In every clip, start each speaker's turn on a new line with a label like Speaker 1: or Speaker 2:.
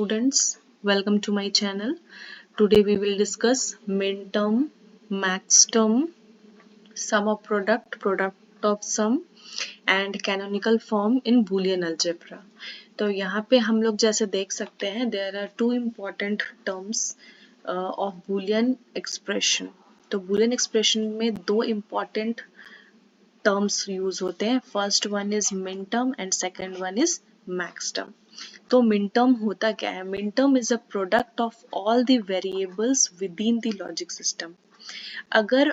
Speaker 1: students, welcome to my channel. Today we will discuss min term, max term, sum of product, product of sum and canonical form in Boolean algebra. तो यहाँ पे हम लोग जैसे देख सकते हैं there are two important terms of Boolean expression. तो Boolean expression में दो important terms यूज होते हैं. First one is min term and second one is max term. तो min term होता क्या है? min term is a product of all the variables within the logic system. अगर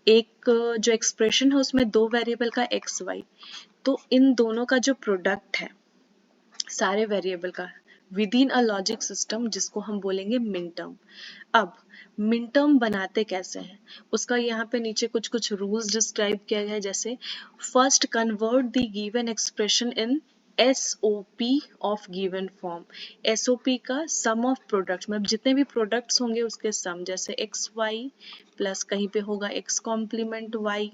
Speaker 1: एक जो एक्सप्रेशन है उसमें दो वेरिएबल का एक्स वाई, तो इन दोनों का जो प्रोडक्ट है सारे वेरिएबल का with in a logic system, जिसको हम बोलेंगे min term. अब min term बनाते कैसे हैं उसका यहाँ पे नीचे कुछ कुछ रूल्स डिस्क्राइब किया गया है. जैसे first convert the given expression in SOP of given form. SOP का सम ऑफ प्रोडक्ट्स, मतलब जितने भी प्रोडक्ट्स होंगे उसके सम, जैसे एक्स वाई प्लस कहीं पे होगा एक्स कॉम्प्लीमेंट वाई,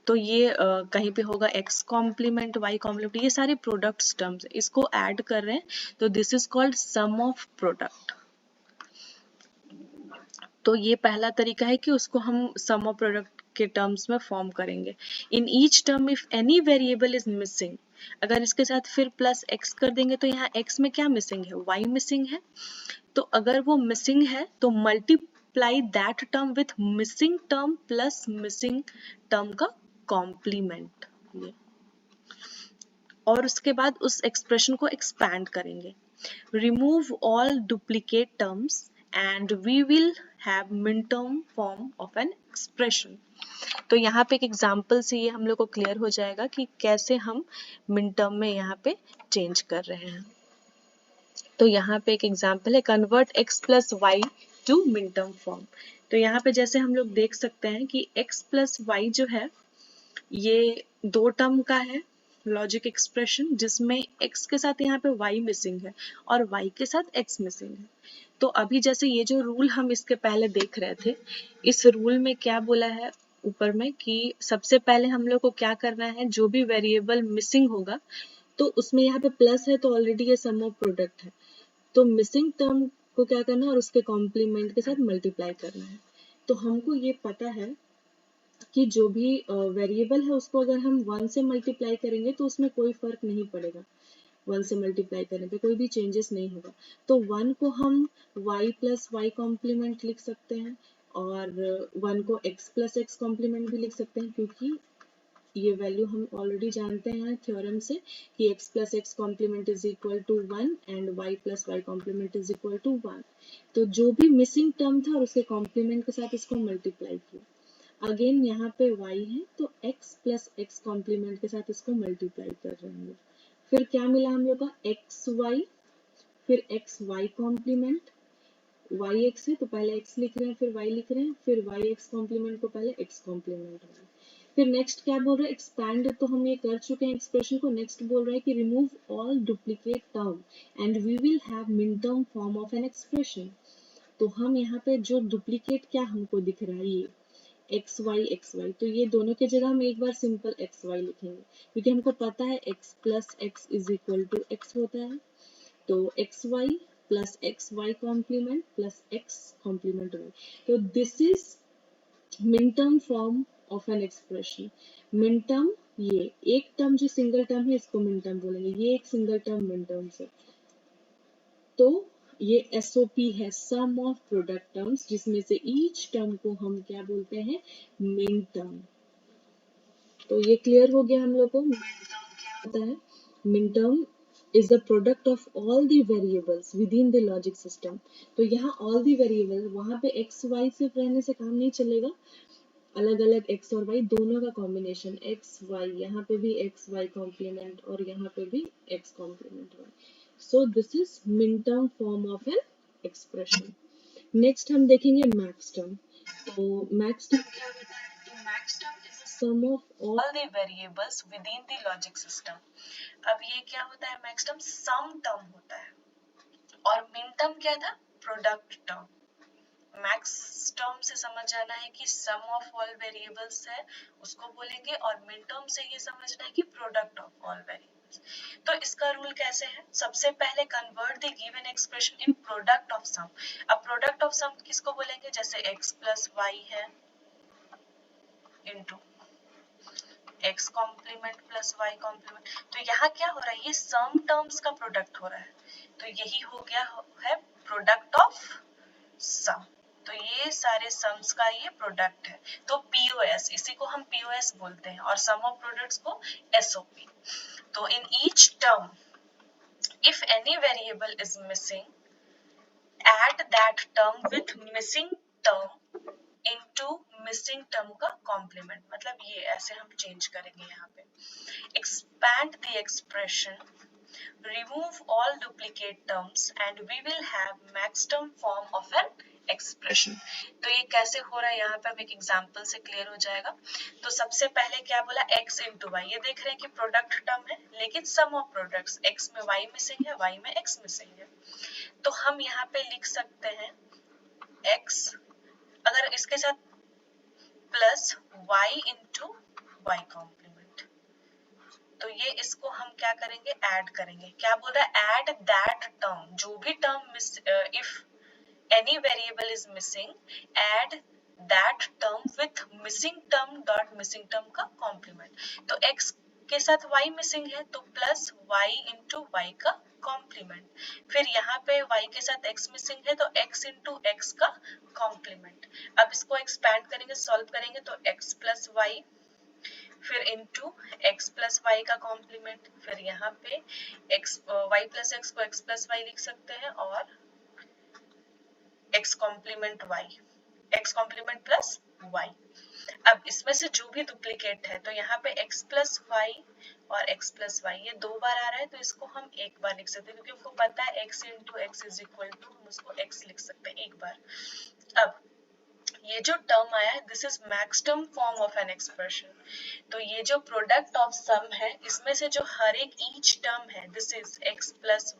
Speaker 1: तो ये कहीं पे होगा x कॉम्प्लीमेंट y कॉम्प्लीमेंट, ये सारे प्रोडक्ट्स टर्म्स इसको ऐड कर रहे हैं, तो this is called sum of product. तो ये पहला तरीका है कि उसको हम सम ऑफ प्रोडक्ट के टर्म्स में फॉर्म करेंगे. In each term if any variable is missing, अगर इसके साथ फिर प्लस x कर देंगे तो यहाँ x में क्या मिसिंग है? y मिसिंग है. तो अगर वो मिसिंग है तो multiply that term with missing term plus missing term का कॉम्प्लीमेंट, और उसके बाद उस एक्सप्रेशन को एक्सपैंड करेंगे. Remove all duplicate terms and we will have min term form of an expression. तो यहाँ पे एक एग्जांपल से ये हम लोग को क्लियर हो जाएगा कि कैसे हम मिन टर्म में यहाँ पे चेंज कर रहे हैं. तो यहाँ पे एक एग्जांपल है, convert x plus y to min term form. तो यहाँ पे जैसे हम लोग देख सकते हैं कि x प्लस वाई जो है ये दो टर्म का है लॉजिक एक्सप्रेशन, जिसमें x के साथ यहाँ पे y मिसिंग है और y के साथ x मिसिंग है. तो अभी जैसे ये जो रूल हम इसके पहले देख रहे थे, इस रूल में क्या बोला है ऊपर में कि सबसे पहले हम लोग को क्या करना है, जो भी वेरिएबल मिसिंग होगा तो उसमें यहाँ पे प्लस है तो ऑलरेडी ये सम ऑफ प्रोडक्ट है, तो मिसिंग टर्म को क्या करना है और उसके कॉम्प्लीमेंट के साथ मल्टीप्लाई करना है. तो हमको ये पता है कि जो भी वेरिएबल है उसको अगर हम 1 से मल्टीप्लाई करेंगे तो उसमें कोई फर्क नहीं पड़ेगा. 1 से मल्टीप्लाई करने पे कोई भी चेंजेस नहीं होगा. तो 1 को हम y प्लस वाई कॉम्प्लीमेंट लिख सकते हैं और 1 को x प्लस एक्स कॉम्प्लीमेंट भी लिख सकते हैं, क्योंकि ये वैल्यू हम ऑलरेडी जानते हैं थ्योरम से कि x plus x complement is equal to 1 and y plus y complement is equal to 1. तो जो भी मिसिंग टर्म था और उसके कॉम्प्लीमेंट के साथ इसको मल्टीप्लाई किया. अगेन यहाँ पे y है तो x प्लस एक्स कॉम्प्लीमेंट के साथ इसको मल्टीप्लाई कर रहे हैं. फिर क्या मिला हम लोग का? एक्स वाई, फिर x y complement, y x है तो पहले x लिख रहे हैं फिर y लिख रहे हैं, फिर वाई एक्स कॉम्प्लीमेंट को पहले x कॉम्प्लीमेंट y. फिर नेक्स्ट क्या बोल रहा है? एक्सपैंड तो हम ये कर चुके हैं एक्सप्रेशन को. नेक्स्ट बोल रहा है कि remove all duplicate term and we will have min term form of an expression. तो हम यहाँ पे जो डुप्लीकेट क्या हमको दिख रहा है, ये एक्स वाई, तो ये दोनों की जगह हम एक बार सिंपल एक्स वाई लिखेंगे, क्योंकि हमको पता है x plus x is equal to x होता है. तो x y plus x y complement plus x complement y. तो this is min term form of an expression. Min term, ये एक टर्म जो सिंगल टर्म है इसको मिन टर्म बोलेंगे, ये एक सिंगल टर्म मिन टर्म है. तो ये SOP है, सम ऑफ प्रोडक्ट टर्म्स, जिसमें से ईच टर्म को हम क्या बोलते हैं? Min term. तो ये क्लियर हो गया हम लोग को होता है. Min term is the product of all the variables within the logic system. तो यहाँ all the variables, वहाँ पे x y सिर्फ रहने से काम नहीं चलेगा, अलग अलग x और y दोनों का कॉम्बिनेशन x y, यहाँ पे भी x y कॉम्प्लीमेंट और यहाँ पे भी x complement y. So this is min term form of an expression. Next हम देखेंगे max term. तो max term क्या होता है? तो max term is the sum of all the variables within the logic system. अब ये क्या होता है? max term sum term होता है और min term क्या था? product term. मैक्स टर्म से समझ जाना है कि सम ऑफ ऑल वेरिएबल्स है उसको बोलेंगे, और मिन टर्म से ये समझना है कि प्रोडक्ट ऑफ ऑल वेरिएबल्स. तो इसका रूल कैसे है, सबसे पहले convert the given expression in product of sum. अब प्रोडक्ट ऑफ सम किसको बोलेंगे, जैसे x प्लस वाई है into x complement plus y complement. तो यहाँ क्या हो रहा है, ये सम टर्म्स का प्रोडक्ट हो रहा है, तो यही हो गया है प्रोडक्ट ऑफ सम। तो ये सारे सम्स का ये प्रोडक्ट है, तो पीओएस, इसी को हम पीओएस बोलते हैं, और सम ऑफ प्रोडक्ट्स को एसओपी। तो इन each term if any variable is missing, add that term with missing term into missing term का complement। मतलब ये ऐसे हम चेंज करेंगे यहाँ पे, expand the expression, remove all duplicate terms and we will have maximum form of an expression। तो ये कैसे हो रहा है, यहाँ पे हम एक एग्जांपल से क्लियर हो जाएगा। तो सबसे पहले क्या बोला, x इंटू वाई, ये देख रहे हैं कि प्रोडक्ट टर्म है, लेकिन सम ऑफ प्रोडक्ट्स, x में y मिसिंग है, y में x मिसिंग है, तो हम यहाँ पे लिख सकते हैं x, अगर इसके साथ plus y into y complement, तो ये इसको हम क्या करेंगे, ऐड करेंगे। क्या बोल रहा है, ऐड दैट टर्म, जो भी term miss, if any variable is missing, add that term with missing term dot missing term का complement। तो x के साथ y मिसिंग है, तो प्लस y इंटू वाई का कॉम्प्लीमेंट, फिर यहाँ पे y के साथ x मिसिंग है, तो x इंटू x का कॉम्प्लीमेंट। अब इसको एक्सपैंड करेंगे, सॉल्व करेंगे, तो x प्लस वाई, फिर इंटू x प्लस वाई का कॉम्प्लीमेंट, फिर यहाँ पे y प्लस एक्स को x प्लस वाई लिख सकते हैं, और x complement y, x complement plus y। अब इसमें से जो भी डुप्लीकेट है, तो यहाँ पे x प्लस वाई और x प्लस वाई ये दो बार आ रहा है, तो इसको हम एक बार लिख सकते हैं, क्योंकि हमको पता है x into x is equal to, हम उसको x लिख सकते हैं एक बार। अब ये जो टर्म आया है, this is maximum form of an expression. तो ये जो प्रोडक्ट ऑफ सम है, इसमें से जो हर एक ईच टर्म है, this is x plus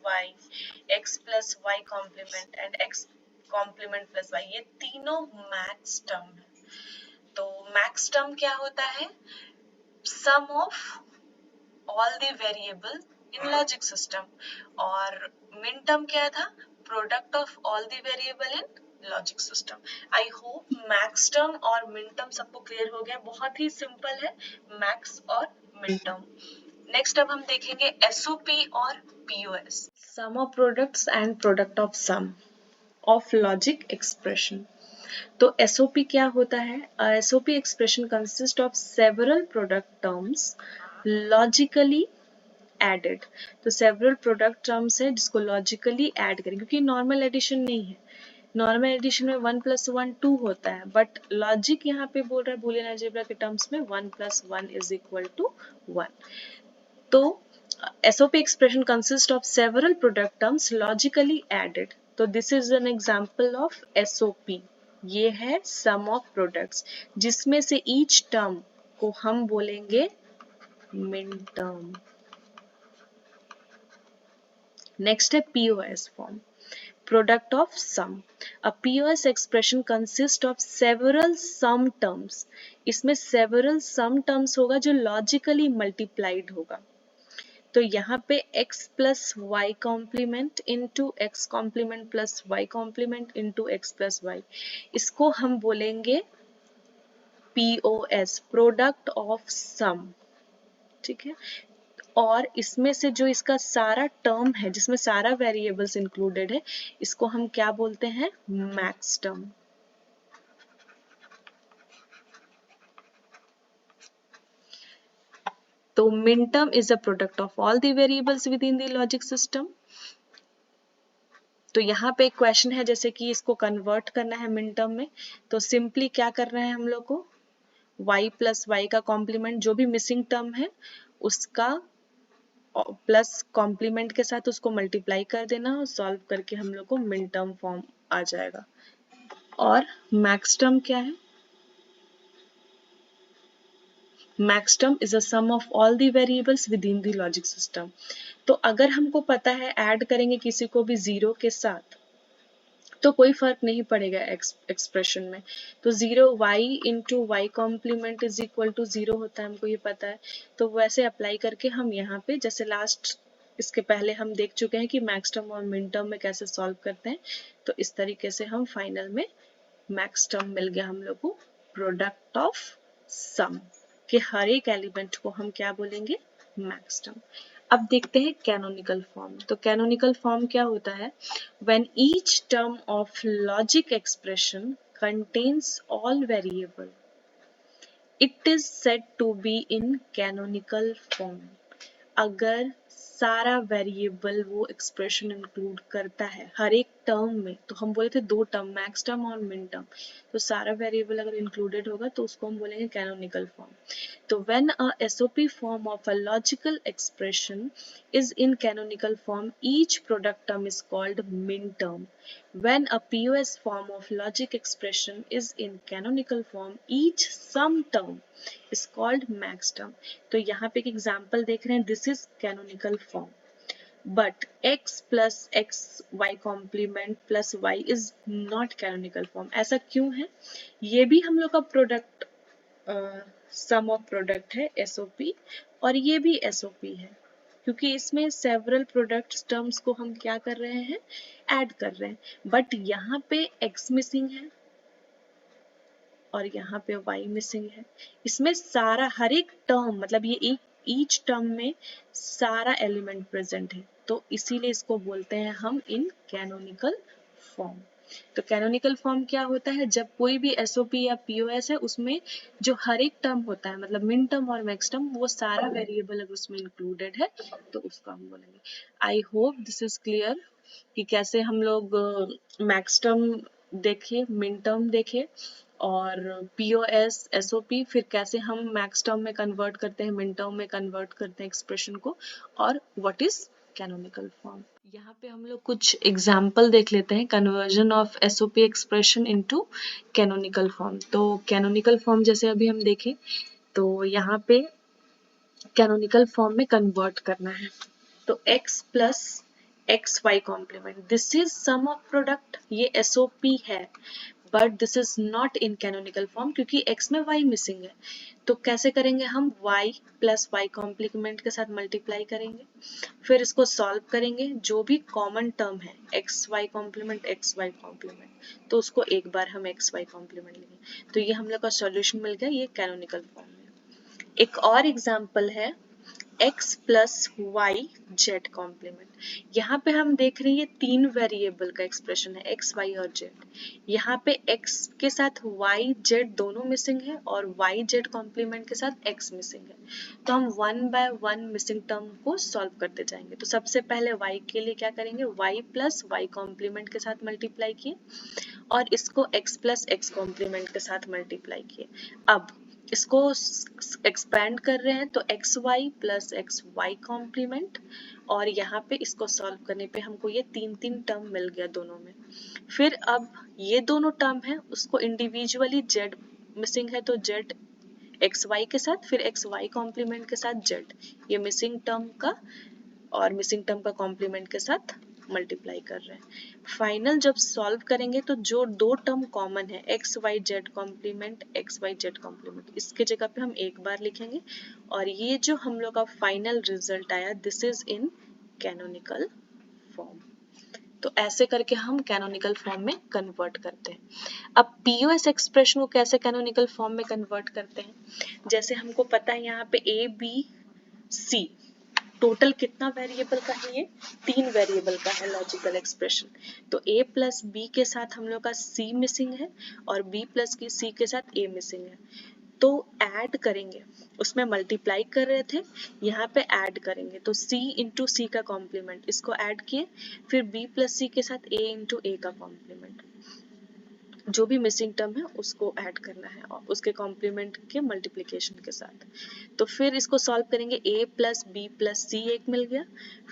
Speaker 1: y complement and x complement plus y, ये तीनों मैक्स टर्म है। तो मैक्स टर्म क्या होता है, sum of all the variable in logic system, और मिन टर्म क्या था, product of all the variable in logic system. I hope max term और मिन टर्म सबको क्लियर हो गया, बहुत ही सिंपल है मैक्स और मिन टर्म। नेक्स्ट अब हम देखेंगे एसओपी और POS, sum of products and product of sum of logic expression. तो SOP क्या होता है, SOP expression consist of several product terms logically added. तो सेवरल प्रोडक्ट टर्म्स है जिसको लॉजिकली ऐड करें, क्योंकि नॉर्मल एडिशन नहीं है, नॉर्मल एडिशन में 1 + 1 2 होता है, बट लॉजिक यहाँ पे बोल रहा है बूलियन अलजेब्रा के टर्म्स में 1 + 1 = 1। तो SOP expression consists of several product terms logically added। तो this is an example of SOP। ये है sum of products, जिसमें से each term को हम बोलेंगे min term। Next है POS form, product of sum। A POS expression consists of several sum terms। इसमें several sum terms होगा जो logically multiplied होगा। तो यहाँ पे x plus y complement into x complement plus y complement into x plus y, इसको हम बोलेंगे POS, प्रोडक्ट ऑफ सम। ठीक है, और इसमें से जो इसका सारा टर्म है, जिसमें सारा वेरिएबल्स इंक्लूडेड है, इसको हम क्या बोलते हैं, मैक्स टर्म। तो min term is a product of all the variables within the logic system। तो यहाँ पे एक क्वेश्चन है, जैसे कि इसको कन्वर्ट करना है मिन टर्म में, तो सिंपली क्या करना है हम लोग को, y प्लस वाई का कॉम्प्लीमेंट, जो भी मिसिंग टर्म है उसका प्लस कॉम्प्लीमेंट के साथ उसको मल्टीप्लाई कर देना, और सॉल्व करके हम लोग को मिन टर्म फॉर्म आ जाएगा। और मैक्स टर्म क्या है, max term is a sum of all the variables within the logic system. तो अगर हमको पता है ऐड करेंगे किसी को भी जीरो के साथ, तो कोई फर्क नहीं पड़ेगा एक्सप्रेशन में। तो 0 y into y complement is equal to 0 होता है, हमको ये पता है। तो वैसे अप्लाई करके हम यहाँ पे जैसे लास्ट इसके पहले हम देख चुके हैं कि मैक्स टर्म और मिन टर्म में कैसे सॉल्व करते हैं, तो इस तरीके से हम फाइनल में मैक्स टर्म मिल गया हम लोग को, प्रोडक्ट ऑफ सम के हर एक एलिमेंट को हम क्या बोलेंगे, मैक्स टर्म। अब देखते हैं कैनोनिकल फॉर्म। तो कैनोनिकल फॉर्म क्या होता है, when each term of logic expression contains all variable it is said to be in canonical form. अगर सारा वेरिएबल वो एक्सप्रेशन इंक्लूड करता है हर एक टर्म में, तो हम बोले थे दो टर्म, मैक्स टर्म और मिन टर्म, तो सारा वेरिएबल अगर इंक्लूडेड होगा तो उसको हम बोलेंगे कैनोनिकल फॉर्म। तो when a SOP form of a logical expression is in canonical form, each product term is called min term. When a POS form of logic expression is in canonical form, each sum term is called max term. तो यहाँ पे एक example देख रहे हैं, this is canonical form, but x plus x y complement plus y is not canonical form. ऐसा क्यों है, ये भी हम लोग का प्रोडक्ट सम ऑफ प्रोडक्ट है SOP, और ये भी SOP है, क्योंकि इसमें सेवरल प्रोडक्ट टर्म्स को हम क्या कर रहे हैं, ऐड कर रहे हैं। बट यहाँ पे x मिसिंग है और यहाँ पे y मिसिंग है। इसमें सारा हर एक टर्म, मतलब ये एक ईच टर्म में सारा एलिमेंट प्रेजेंट है, तो इसीलिए इसको बोलते हैं हम इन कैनोनिकल फॉर्म। तो कैनोनिकल फॉर्म क्या होता है, जब कोई भी SOP या POS है उसमें जो हर एक टर्म होता है, मतलब मिन टर्म और मैक्स टर्म, वो सारा वेरिएबल अगर उसमें इंक्लूडेड है तो उसको हम बोलेंगे। I hope this is clear कि कैसे हम लोग मैक्स टर्म देखे, मिन टर्म देखे, और POS SOP, फिर कैसे हम मैक्स टर्म में कन्वर्ट करते हैं, मिन टर्म में कन्वर्ट करते हैं एक्सप्रेशन को, और व्हाट इज कैनोनिकल फॉर्म। यहाँ पे हम लोग कुछ एग्जाम्पल देख लेते हैं, conversion of SOP expression into canonical form. तो कैनोनिकल फॉर्म जैसे अभी हम देखें, तो यहाँ पे कैनोनिकल फॉर्म में कन्वर्ट करना है, तो x plus x y complement, this is sum of product, ये SOP है, but this is not in canonical form क्योंकि x में y मिसिंग है। तो कैसे करेंगे हम, y प्लस वाई कॉम्प्लीमेंट के साथ मल्टीप्लाई करेंगे, फिर इसको सॉल्व करेंगे, जो भी कॉमन टर्म है एक्स वाई कॉम्प्लीमेंट, तो उसको एक बार हम एक्स वाई कॉम्प्लीमेंट लेंगे, तो ये हम लोग का सॉल्यूशन मिल गया, ये कैनोनिकल फॉर्म में। एक और एग्जांपल है x plus y z complement. यहाँ पे हम देख रहे हैं ये तीन वेरिएबल का एक्सप्रेशन है, x y और z। यहाँ पे x के साथ y z दोनों मिसिंग है और y z कॉम्प्लीमेंट के साथ x मिसिंग है, तो हम one by one missing term को सॉल्व करते जाएंगे। तो सबसे पहले y के लिए क्या करेंगे, y प्लस वाई कॉम्प्लीमेंट के साथ मल्टीप्लाई किए और इसको x प्लस एक्स कॉम्प्लीमेंट के साथ मल्टीप्लाई किए। अब इसको एक्सपैंड कर रहे हैं, तो x y plus x y complement, और यहाँ पे इसको सॉल्व करने पे हमको ये तीन तीन टर्म मिल गया दोनों में। फिर अब ये दोनों टर्म है उसको इंडिविजुअली जेड मिसिंग है, तो जेड एक्स वाई के साथ, फिर एक्स वाई कॉम्प्लीमेंट के साथ जेड, ये मिसिंग टर्म का और मिसिंग टर्म का कॉम्प्लीमेंट के साथ मल्टीप्लाई कर रहे हैं। फाइनल जब सॉल्व करेंगे तो जो दो टर्म कॉमन है x y z complement, x y z complement, इसके जगह पे हम एक बार लिखेंगे, और ये जो हम लोग का फाइनल रिजल्ट आया, this is in canonical form. तो ऐसे करके हम कैनोनिकल फॉर्म में कन्वर्ट करते हैं। अब POS एक्सप्रेशन को कैसे कैनोनिकल फॉर्म में कन्वर्ट करते हैं, जैसे हमको पता है यहाँ पे A B C टोटल कितना वेरिएबल का है, ये तीन वेरिएबल का है लॉजिकल एक्सप्रेशन। तो a प्लस बी के साथ हम लोग का c मिसिंग है और b प्लस की c के साथ a मिसिंग है, तो ऐड करेंगे, उसमें मल्टीप्लाई कर रहे थे, यहाँ पे ऐड करेंगे, तो c इंटू सी का कॉम्प्लीमेंट, इसको ऐड किए, फिर b प्लस सी के साथ a इंटू ए का कॉम्प्लीमेंट, जो भी मिसिंग टर्म है उसको ऐड करना है और उसके कॉम्प्लीमेंट के मल्टीप्लिकेशन के साथ। तो फिर इसको सॉल्व करेंगे, a plus b plus c एक मिल गया,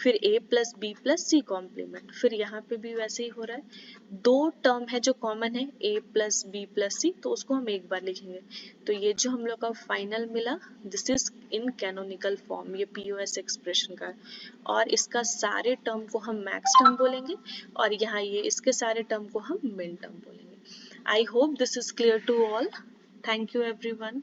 Speaker 1: फिर a plus b plus c complement, फिर यहाँ पे भी वैसे ही हो रहा है। दो टर्म है जो कॉमन है a प्लस बी प्लस सी, तो उसको हम एक बार लिखेंगे। तो ये जो हम लोग का फाइनल मिला, this is in canonical form, ये पीओएस एक्सप्रेशन का है। और इसका सारे टर्म को हम मैक्स टर्म बोलेंगे और यहाँ ये इसके सारे टर्म को हम मिन टर्म बोलेंगे। I hope this is clear to all. Thank you everyone.